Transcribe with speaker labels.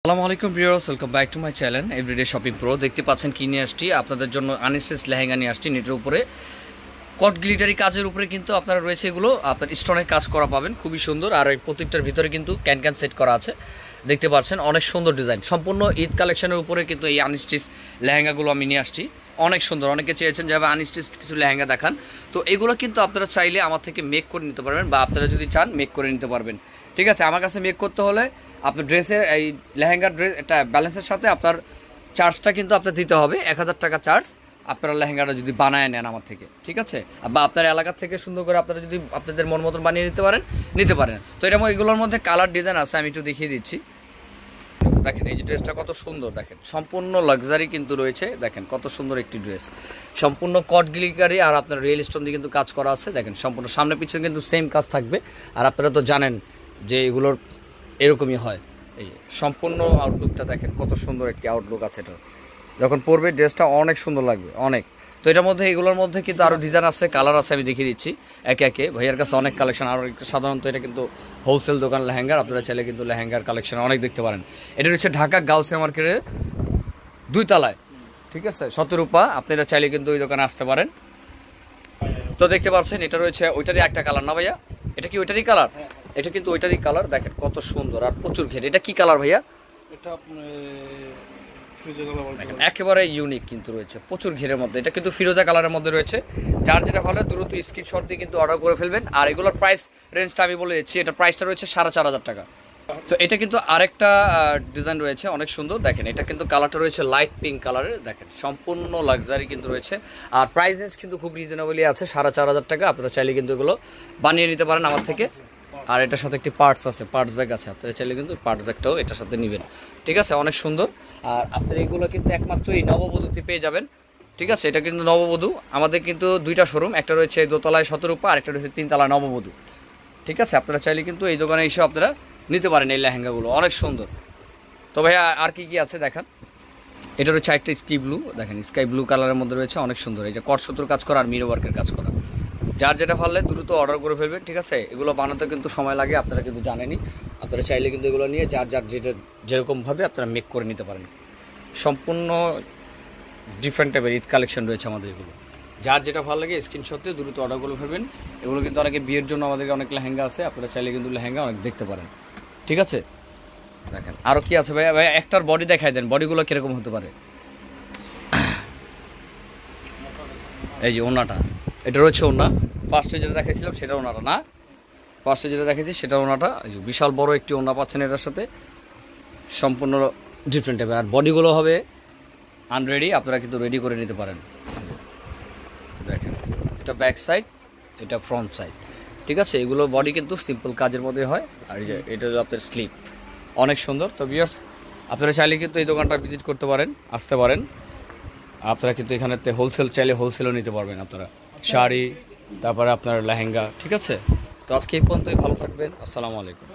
Speaker 1: আসসালামু আলাইকুম viewers, welcome back to my channel everyday shopping pro. দেখতে পাচ্ছেন কি নিয়ে আসছি আপনাদের জন্য, আনস্টিচ লেহেঙ্গা নিয়ে আসছি। নেটের উপরে কট গ্লিটারি কাজের উপরে কিন্তু আপনারা রয়েছে, এগুলো আপনার স্টোনের কাজ করা পাবেন, খুবই সুন্দর। আর এই প্রত্যেকটার ভিতরে কিন্তু ক্যান সেট করা আছে, দেখতে পাচ্ছেন অনেক সুন্দর ডিজাইন। সম্পূর্ণ ঈদ কালেকশনের উপরে কিন্তু এই আনস্টিচ লেহেঙ্গাগুলো আমি নিয়ে আসছি, অনেক সুন্দর। অনেকে চেয়েছেন যে আনস্টিচ কিছু লেহেঙ্গা দেখান, তো এগুলো কিন্তু আপনারা চাইলে আমার থেকে মেক করে নিতে পারবেন, বা আপনারা যদি চান মেক করে নিতে পারবেন। ঠিক আছে, আমার কাছে মেক করতে হলে আপনার ড্রেসের এই লেহেঙ্গার ড্রেস এটা ব্যালেন্সের সাথে আপনার চার্জটা কিন্তু আপনার দিতে হবে, 1000 টাকা চার্জ আপনারা লেহেঙ্গাটা যদি বানায় নেন আমার থেকে। ঠিক আছে, বা আপনার এলাকার থেকে সুন্দর করে আপনারা যদি আপনাদের মন মতন বানিয়ে নিতে পারেন। তো এটা এগুলোর মধ্যে কালার ডিজাইন আছে, আমি একটু দেখিয়ে দিচ্ছি। দেখেন এই যে ড্রেসটা কত সুন্দর, দেখেন সম্পূর্ণ লাক্সারি কিন্তু রয়েছে। দেখেন কত সুন্দর একটি ড্রেস, সম্পূর্ণ কট গ্লিটারি আর আপনার রিয়েল স্টোন দিয়ে কিন্তু কাজ করা আছে। দেখেন সম্পূর্ণ সামনে পিছনে কিন্তু সেম কাজ থাকবে। আর আপনারা তো জানেন যে এগুলোর এরকমই হয়। এই সম্পূর্ণ আউটলুকটা দেখেন কত সুন্দর একটি আউটলুক আছে। এটা যখন পরবে ড্রেসটা অনেক সুন্দর লাগবে, অনেক। তো এটার মধ্যে এগুলোর মধ্যে কিন্তু আরও ডিজাইন আছে, কালার আছে, আমি দেখিয়ে দিচ্ছি একে একে। ভাইয়ার কাছে অনেক কালেকশন। আর সাধারণত এটা কিন্তু হোলসেল দোকান লেহেঙ্গার, আপনারা চাইলে কিন্তু লেহেঙ্গার কালেকশন অনেক দেখতে পারেন। এটা হচ্ছে ঢাকা গাউসিয়া মার্কেটে 2 তলায়। ঠিক আছে, শতরূপা, আপনারা চাইলে কিন্তু ওই দোকানে আসতে পারেন। তো দেখতে পাচ্ছেন এটা রয়েছে ওইটারই একটা কালার না ভাইয়া? এটা কি ওইটারই কালার? এটা কিন্তু ওইটারই কালার। দেখেন কত সুন্দর আর প্রচুর ঘের। এটা কি কালার ভাইয়া? এটা একেবারে ইউনিক কিন্তু রয়েছে, প্রচুর ঘেরের মধ্যে। এটা কিন্তু ফিরোজা কালারের মধ্যে রয়েছে। যার যেটা ভালো দ্রুত স্ক্রিনশট দিয়ে কিন্তু অর্ডার করে ফেলবেন। আর এগুলোর প্রাইস রেঞ্জটা আমি বলে দিচ্ছি, এটা প্রাইসটা রয়েছে 4500 টাকা। তো এটা কিন্তু আরেকটা ডিজাইন রয়েছে অনেক সুন্দর। দেখেন এটা কিন্তু কালারটা রয়েছে লাইট পিঙ্ক কালারের। দেখেন সম্পূর্ণ লাক্সারি কিন্তু রয়েছে। আর প্রাইস রেঞ্জ কিন্তু খুব রিজনেবলই আছে, 4500 টাকা। আপনারা চাইলে কিন্তু এগুলো বানিয়ে নিতে পারেন আমার থেকে। আর এটার সাথে একটি পার্টস আছে, পার্টস ব্যাগ আছে, আপনারা চাইলে কিন্তু পার্টস ব্যাগটাও এটার সাথে নেবেন। ঠিক আছে, অনেক সুন্দর। আর আপনারা এগুলো কিন্তু একমাত্র এই নববধূতে পেয়ে যাবেন। ঠিক আছে, এটা কিন্তু নববধূ। আমাদের কিন্তু 2টা শোরুম, একটা রয়েছে দোতলায় শতরূপা, আর একটা রয়েছে 3 তলায় নববধূ। ঠিক আছে, আপনারা চাইলে কিন্তু এই দোকানে এসে আপনারা নিতে পারেন এই লেহেঙ্গাগুলো, অনেক সুন্দর। তো ভাইয়া আর কি কি আছে দেখান। এটা রয়েছে একটা স্কাই ব্লু, দেখেন স্কাই ব্লু কালারের মধ্যে রয়েছে, অনেক সুন্দর। এই যে কটসুতোর কাজ করা আর মিরো ওয়ার্কের কাজ করা। যার যেটা ভালো লাগে দ্রুত অর্ডার করে ফেলবেন। ঠিক আছে, এগুলো বানাতে কিন্তু সময় লাগে, আপনারা কিন্তু জানেনই। আপনারা চাইলে কিন্তু এগুলো নিয়ে যার যেটা যেরকমভাবে আপনারা মেক করে নিতে পারেন। সম্পূর্ণ ডিফারেন্ট টাইপের ঈদ কালেকশন রয়েছে আমাদের এগুলো। যার যেটা ভালো লাগে স্ক্রিনশট দিয়ে দ্রুত অর্ডার করে ফেলবেন। এগুলো কিন্তু অনেকে বিয়ের জন্য আমাদেরকে অনেক লেহেঙ্গা আছে, আপনারা চাইলে কিন্তু লেহেঙ্গা অনেক দেখতে পারেন। ঠিক আছে, দেখেন আরও কি আছে ভাইয়া? ভাইয়া একটার বডি দেখাই দেন, বডিগুলো কীরকম হতে পারে। এই যে ওনাটা, এটা রয়েছে ওনা। ফার্স্টে যেটা দেখাইছিলাম সেটা ওনাটা না, ফার্স্টে যেটা দেখেছি সেটা ওনাটা। এই যে বিশাল বড় একটি ওনা পাচ্ছেন এটার সাথে, সম্পূর্ণ ডিফারেন্ট টাইপের। আর বডিগুলো হবে আনরেডি, আপনারা কিন্তু রেডি করে নিতে পারেন। দেখেন এটা ব্যাক সাইড, এটা ফ্রন্ট সাইড। ঠিক আছে, এগুলো বডি কিন্তু সিম্পল কাজের মধ্যে হয়। আর এই যে এটা আপনার স্লিপ, অনেক সুন্দর। তো ভিউয়ার্স, আপনারা চাইলে কিন্তু এই দোকানটা ভিজিট করতে পারেন, আসতে পারেন। আপনারা কিন্তু এখানেতে হোলসেল চাইলে হোলসেলও নিতে পারবেন আপনারা, শাড়ি, তারপরে আপনার লেহেঙ্গা। ঠিক আছে, তো আজকে এই পর্যন্তই, ভালো থাকবেন। আসসালামু আলাইকুম।